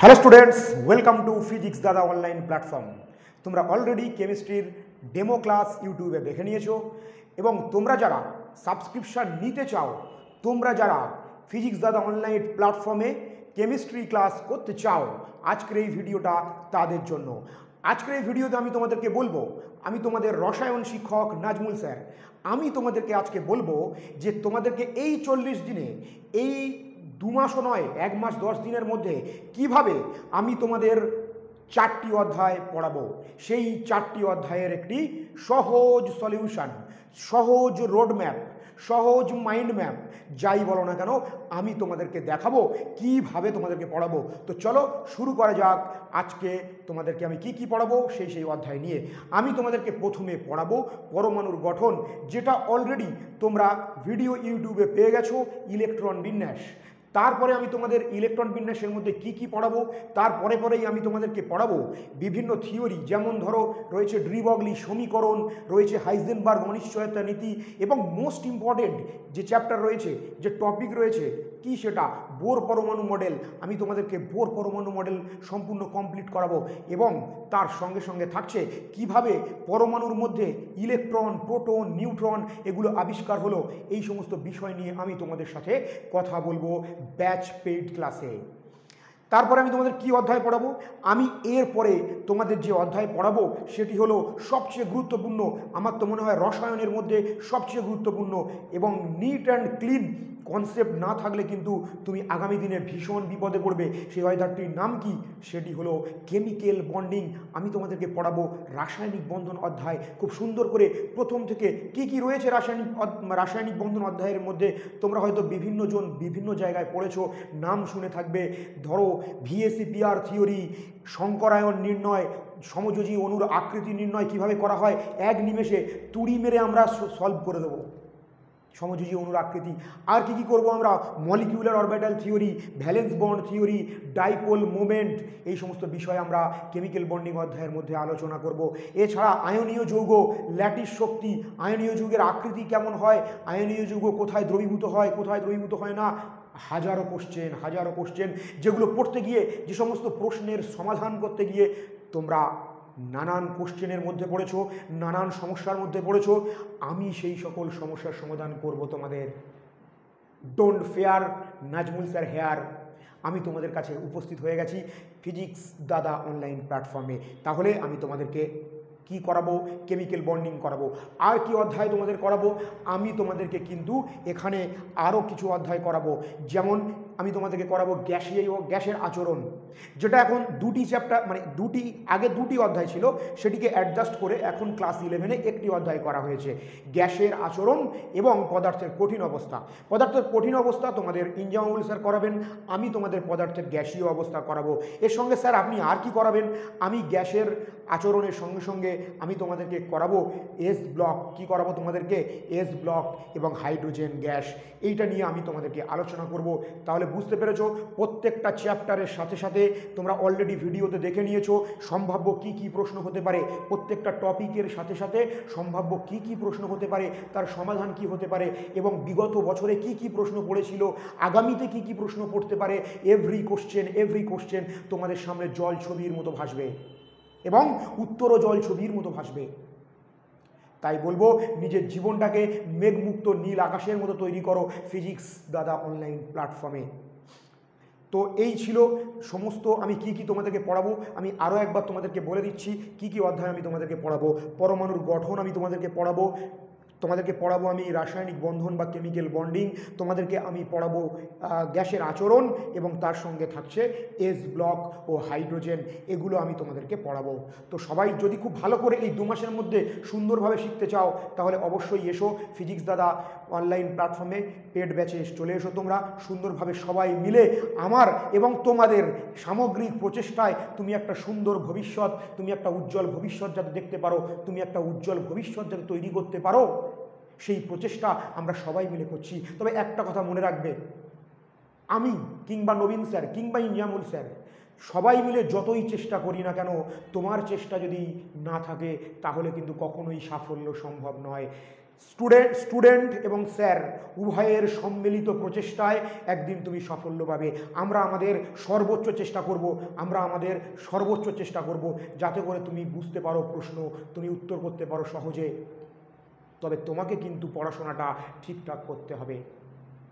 Hello students, welcome to physics দাদা online platform. তোমরা already কেমিস্ট্রির ডেমো ক্লাস ইউটিউবে দেখে নিয়েছো এবং তোমরা যারা সাবস্ক্রিপশান নিতে চাও, তোমরা যারা ফিজিক্স দাদা অনলাইন প্ল্যাটফর্মে কেমিস্ট্রি ক্লাস করতে চাও, আজকের এই ভিডিওটা তাদের জন্য। আজকের এই ভিডিওতে আমি তোমাদেরকে বলবো, আমি তোমাদের রসায়ন শিক্ষক নাজমুল স্যার, আমি তোমাদেরকে আজকে বলবো যে তোমাদেরকে এই 40 দিনে, এই 2 মাসও নয়, 1 মাস 10 দিনের মধ্যে কিভাবে আমি তোমাদের 4টি অধ্যায় পড়াবো, সেই 4টি অধ্যায়ের একটি সহজ সলিউশন, সহজ রোডম্যাপ, সহজ মাইন্ড ম্যাপ, যাই বলো না কেন, আমি তোমাদেরকে দেখাবো কিভাবে তোমাদেরকে পড়াবো। তো চলো শুরু করা যাক। আজকে তোমাদেরকে আমি কি পড়াবো সেই অধ্যায় নিয়ে। আমি তোমাদেরকে প্রথমে পড়াবো পরমাণুর গঠন, যেটা অলরেডি তোমরা ভিডিও ইউটিউবে পেয়ে গেছো, ইলেকট্রন বিন্যাস। তারপরে আমি তোমাদের ইলেকট্রন বিন্যাসের মধ্যে কি পড়াবো, পরেই আমি তোমাদেরকে পড়াবো বিভিন্ন থিওরি, যেমন ধরো রয়েছে ডি ব্রগলি সমীকরণ, রয়েছে হাইজেনবার্গ অনিশ্চয়তা নীতি, এবং মোস্ট ইম্পর্টেন্ট যে চ্যাপ্টার রয়েছে, যে টপিক রয়েছে কি, সেটা বোর পরমাণু মডেল। আমি তোমাদেরকে বোর পরমাণু মডেল সম্পূর্ণ কমপ্লিট করাবো এবং তার সঙ্গে সঙ্গে থাকছে কিভাবে পরমাণুর মধ্যে ইলেকট্রন, প্রোটন, নিউট্রন এগুলো আবিষ্কার হলো। এই সমস্ত বিষয় নিয়ে আমি তোমাদের সাথে কথা বলবো ব্যাচ পেইড ক্লাসে। তারপরে আমি তোমাদের কি অধ্যায় পড়াবো, আমি এরপরে তোমাদের যে অধ্যায় পড়াবো সেটি হলো সবচেয়ে গুরুত্বপূর্ণ, আমার তো মনে হয় রসায়নের মধ্যে সবচেয়ে গুরুত্বপূর্ণ, এবং নিট অ্যান্ড ক্লিন কনসেপ্ট না থাকলে কিন্তু তুমি আগামী দিনে ভীষণ বিপদে পড়বে। সেই অধ্যায়টির নাম কি, সেটি হলো কেমিক্যাল বন্ডিং। আমি তোমাদেরকে পড়াবো রাসায়নিক বন্ধন অধ্যায়, খুব সুন্দর করে প্রথম থেকে কি রয়েছে রাসায়নিক বন্ধন অধ্যায়ের মধ্যে। তোমরা হয়তো বিভিন্ন জায়গায় পড়েছো, নাম শুনে থাকবে। ধরো ভিএসিপিআর থিওরি, সংকরায়ন নির্ণয়, সমযোজী অণুর আকৃতি নির্ণয় কিভাবে করা হয়, এক নিমেষে তুড়ি মেরে আমরা সলভ করে দেবো সমযোজী অণুর আকৃতি। আর কি করব আমরা, molecular orbital theory, valence bond theory, dipole moment, এই সমস্ত বিষয় আমরা কেমিক্যাল বন্ডিং অধ্যায়ের মধ্যে আলোচনা করব। এছাড়া আয়নীয় যৌগ, ল্যাটিস শক্তি, আয়নীয় যৌগের আকৃতি কেমন হয়, আয়নীয় যৌগ কোথায় দ্রবীভূত হয়, কোথায় দ্রবীভূত হয় না, হাজারো কোশ্চেন, যেগুলো পড়তে গিয়ে, যে সমস্ত প্রশ্নের সমাধান করতে গিয়ে তোমরা নানান কোশ্চেনের মধ্যে পড়েছো, নানান সমস্যার মধ্যে পড়েছো, আমি সেই সকল সমস্যার সমাধান করব তোমাদের। Don't fear, Nazmul sir here. আমি তোমাদের কাছে উপস্থিত হয়ে গেছি ফিজিক্স দাদা অনলাইন প্ল্যাটফর্মে। তাহলে আমি তোমাদেরকে কি করাবো, কেমিক্যাল বন্ডিং করাবো। আর কি অধ্যায় তোমাদের করাবো, আমি তোমাদেরকে কিন্তু এখানে আরও কিছু অধ্যায় করাবো। যেমন আমি তোমাদেরকে করাবো গ্যাসের আচরণ, যেটা এখন 2টি চ্যাপ্টার, মানে আগে 2টি অধ্যায় ছিল, সেটিকে অ্যাডজাস্ট করে এখন ক্লাস 11-এ একটি অধ্যায় করা হয়েছে, গ্যাসের আচরণ এবং পদার্থের কঠিন অবস্থা। পদার্থের কঠিন অবস্থা তোমাদের ইনজামামুল স্যার করাবেন, আমি তোমাদের পদার্থের গ্যাসীয় অবস্থা করাবো। এর সঙ্গে স্যার আপনি আর কি করাবেন, আমি গ্যাসের আচরণের সঙ্গে সঙ্গে আমি তোমাদেরকে করাবো এস ব্লক, কি করাবো তোমাদেরকে, এস ব্লক এবং হাইড্রোজেন গ্যাস, এইটা নিয়ে আমি তোমাদেরকে আলোচনা করব। তাহলে বুঝতে পেরেছো, প্রত্যেকটা চ্যাপ্টারের সাথে সাথে তোমরা অলরেডি ভিডিওতে দেখে নিয়েছো সম্ভাব্য কি প্রশ্ন হতে পারে, প্রত্যেকটা টপিকের সাথে সাথে সম্ভাব্য কি প্রশ্ন হতে পারে, তার সমাধান কি হতে পারে, এবং বিগত বছরে কি প্রশ্ন পড়েছিল, আগামীতে কি প্রশ্ন পড়তে পারে। এভরি কোশ্চেন তোমাদের সামনে জল ছবির মতো ভাসবে এবং উত্তরও জল ছবির মতো ভাসবে। তাই বলবো, নিজের জীবনটাকে মেঘমুক্ত নীল আকাশের মতো তৈরি করো ফিজিক্স দাদা অনলাইন প্ল্যাটফর্মে। তো এই ছিল সমস্ত আমি কি তোমাদেরকে পড়াবো। আমি আরও একবার তোমাদেরকে বলে দিচ্ছি কি অধ্যায় আমি তোমাদেরকে পড়াবো। পরমাণুর গঠন আমি তোমাদেরকে পড়াবো আমি রাসায়নিক বন্ধন বা কেমিক্যাল বন্ডিং, তোমাদেরকে আমি পড়াবো গ্যাসের আচরণ, এবং তার সঙ্গে থাকছে এস ব্লক ও হাইড্রোজেন, এগুলো আমি তোমাদেরকে পড়াবো। তো সবাই যদি খুব ভালো করে এই 2 মাসের মধ্যে সুন্দরভাবে শিখতে চাও, তাহলে অবশ্যই এসো ফিজিক্স দাদা অনলাইন প্ল্যাটফর্মে পেড ব্যাচে চলে এসো। তোমরা সুন্দরভাবে সবাই মিলে আমার এবং তোমাদের সামগ্রিক প্রচেষ্টায় তুমি একটা সুন্দর ভবিষ্যৎ, তুমি একটা উজ্জ্বল ভবিষ্যৎ যাতে দেখতে পারো, তুমি একটা উজ্জ্বল ভবিষ্যৎ যাতে তৈরি করতে পারো, সেই প্রচেষ্টা আমরা সবাই মিলে করছি। তবে একটা কথা মনে রাখবে, আমি কিংবা নবীন স্যার কিংবা ইনজামুল স্যার সবাই মিলে যতই চেষ্টা করি না কেন, তোমার চেষ্টা যদি না থাকে তাহলে কিন্তু কখনোই সাফল্য সম্ভব নয়। স্টুডেন্ট এবং স্যার উভয়ের সম্মিলিত প্রচেষ্টায় একদিন তুমি সাফল্য পাবে। আমরা আমাদের সর্বোচ্চ চেষ্টা করব যাতে করে তুমি বুঝতে পারো প্রশ্ন, তুমি উত্তর করতে পারো সহজে। তবে তোমাকে কিন্তু পড়াশোনাটা ঠিকঠাক করতে হবে।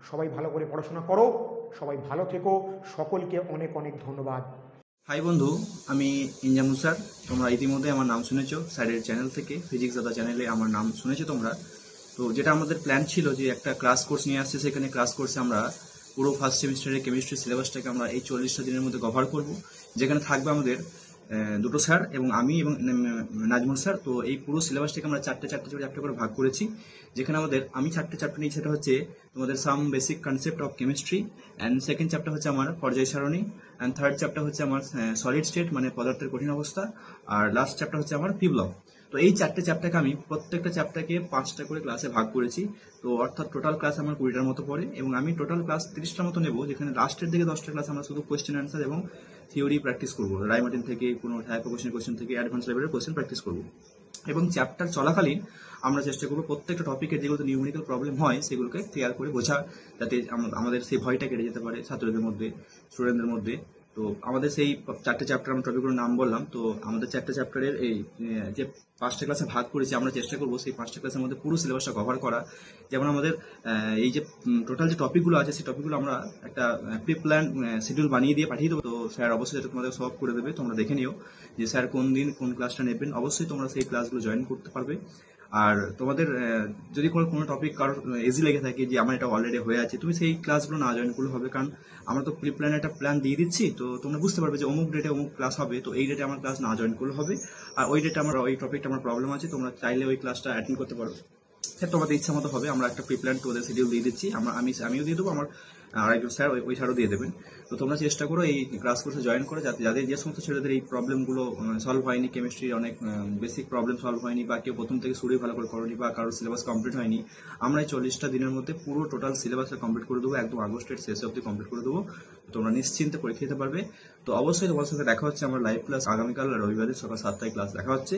সবাই ভালো করে পড়াশোনা করো, সবাই ভালো থেকো, সকলকে অনেক অনেক ধন্যবাদ। হাই বন্ধু, আমি ইনজামুল স্যার। তোমরা ইতিমধ্যে আমার নাম শুনেছো স্যারের চ্যানেল থেকে, ফিজিক্স দাদা চ্যানেলে আমার নাম শুনেছো তোমরা। তো যেটা আমাদের প্ল্যান ছিল যে একটা ক্লাস কোর্স নিয়ে আসছে, সেখানে ক্লাস কোর্সে আমরা পুরো ফার্স্ট সেমিস্টারের কেমিস্ট্রি সিলেবাসটাকে আমরা এই 40টা দিনের মধ্যে কভার করব, যেখানে থাকবে আমাদের দুটো স্যার এবং আমি এবং নাজমুল স্যার। তো এই পুরো সিলেবাসটাকে আমরা চারটে চ্যাপ্টার করে ভাগ করেছি, যেখানে আমি 4টে চ্যাপ্টার নিয়েছি। সেটা হচ্ছে তোমাদের some basic concept of chemistry, and second chapter হচ্ছে আমার পর্যায় সারণী, অ্যান্ড থার্ড চ্যাপ্টার হচ্ছে আমার সলিড স্টেট মানে পদার্থের কঠিন অবস্থা, আর লাস্ট চ্যাপ্টার হচ্ছে আমার পিবলক। তো এই 4টে চ্যাপ্টারকে আমি প্রত্যেকটা চ্যাপ্টারকে 5টা করে ক্লাসে ভাগ করেছি। তো অর্থাৎ টোটাল ক্লাস আমার 20টার মতো পড়ে, এবং আমি টোটাল ক্লাস 30টার মতো নেব, যেখানে লাস্টের দিকে 10টা ক্লাস আমরা শুধু কোয়েশ্চেন অ্যান্সার এবং থিওরি প্র্যাকটিস করবো। রাইমার্টিন থেকে কোনো কোয়েশ্চেন থেকে অ্যাডভান্স লেভেলের কোয়েশ্চেন প্র্যাকটিস করবো। এবং চ্যাপ্টার চলাকালীন আমরা চেষ্টা করবো প্রত্যেকটা টপিকের যেগুলো নিউমেরিক্যাল প্রবলেম হয় সেগুলোকে ক্লিয়ার করে বোঝা, যাতে আমাদের সেই ভয়টা কেটে যেতে পারে ছাত্রদের মধ্যে, স্টুডেন্টদের মধ্যে। তো আমাদের সেই 4টে চ্যাপ্টার আমরা টপিকগুলোর নাম বললাম। তো আমাদের 4টে চ্যাপ্টারের এই যে 5টা ক্লাসে ভাগ করেছি, আমরা চেষ্টা করবো সেই 5টা ক্লাসের মধ্যে পুরো সিলেবাসটা কভার করা। যেমন আমাদের এই যে টোটাল যে টপিকগুলো আছে, সেই টপিকগুলো আমরা একটা প্রি প্ল্যান শিডিউল বানিয়ে দিয়ে পাঠিয়ে দেবো। তো স্যার অবশ্যই এটা তোমাদের সলভ করে দেবে, তোমরা দেখে নিও যে স্যার কোন দিন কোন ক্লাসটা নেবেন। অবশ্যই তোমরা সেই ক্লাসগুলো জয়েন করতে পারবে। আর তোমাদের যদি কোনো টপিক কারোর ইজি লেগে থাকে যে আমার এটা অলরেডি হয়ে আছে, তুমি সেই ক্লাসগুলো না জয়েন করলে হবে, কারণ আমরা তো প্রি প্ল্যান একটা প্ল্যান দিয়ে দিচ্ছি। তো তোমরা বুঝতে পারবে যে অমুক ডেটে অমুক ক্লাস হবে, তো এই ডেটে আমার ক্লাস না জয়েন করলে হবে। আর ওই ডেটে আমার ওই টপিকটা আমার প্রবলেম আছে, তোমরা চাইলে ওই ক্লাসটা অ্যাটেন্ড করতে পারো। স্যার তোমাদের ইচ্ছা মতো হবে, আমরা একটা প্রি প্ল্যান তোমাদের শিডিউল দিয়ে দিচ্ছি। আমিও দিয়ে দেবো, আমার আরেকজন স্যার ওই স্যারও দিয়ে দেবেন। তো তোমরা চেষ্টা করো এই ক্লাস কোর্সে জয়েন করে, যাতে যাদের যে সমস্ত ছেলেদের এই প্রবলেমগুলো সলভ হয়নি, কেমিস্ট্রির অনেক বেসিক প্রবলেম সলভ হয়নি, বা কেউ প্রথম থেকে শুরুই ভালো করে করনি, বা কারোর সিলেবাস কমপ্লিট হয়নি, আমরা এই 40টা দিনের মধ্যে পুরো টোটাল সিলেবাসটা কমপ্লিট করে দেবো, একদম আগস্টের শেষে অবধি কমপ্লিট করে দেবো। তোমরা নিশ্চিন্তে পরীক্ষা দিতে পারবে। তো অবশ্যই তোমার সাথে দেখা হচ্ছে আমার লাইভ ক্লাস আগামীকাল রবিবারে সকাল 7টায় ক্লাস দেখা হচ্ছে।